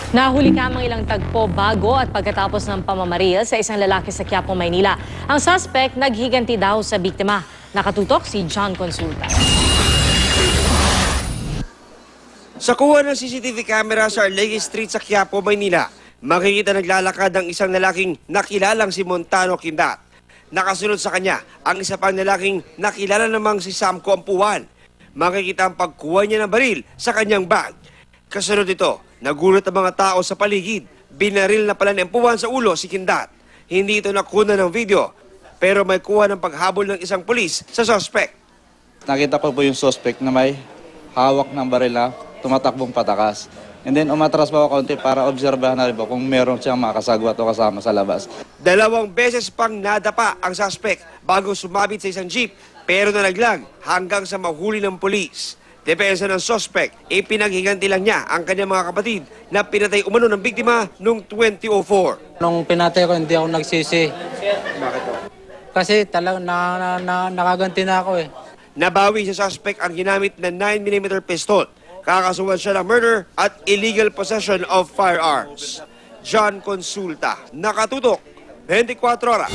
Nahuli kamang ilang tagpo bago at pagkatapos ng pamamaril sa isang lalaki sa Quiapo, Maynila. Ang suspect naghiganti daw sa biktima. Nakatutok si John Consulta. Sa kuha ng CCTV camera sa Arlegui Street sa Quiapo, Maynila, makikita naglalakad ang isang lalaking nakilalang si Montano Quindat. Nakasunod sa kanya ang isa pang lalaking nakilala namang si Samco Ampuan. Makikita ang pagkuha niya ng baril sa kanyang bag. Kasunod ito, nagulat ang mga tao sa paligid. Binaril na pala ni Ampuan sa ulo si Quindat. Hindi ito nakuna ng video, pero may kuha ng paghabol ng isang pulis sa suspect. Nakita ko po yung suspect na may hawak ng baril na tumatakbong patakas. And then umatras pa ako konti para obserbahan na rin po kung meron siyang makasagwat o kasama sa labas. 2 beses pang nadapa ang suspect bago sumabit sa isang jeep pero nalaglag hanggang sa mahuli ng pulis. Depensa ng suspect, ipinaghiganti lang niya ang kanyang mga kapatid na pinatay umano ng biktima noong 2004. Nung pinatay ko, hindi ako nagsisi. Bakit po? Kasi talagang nakaganti na ako eh. Nabawi sa suspect ang ginamit na 9mm pistol. Kakasuhan siya ng murder at illegal possession of firearms. John Consulta, nakatutok, 24 oras.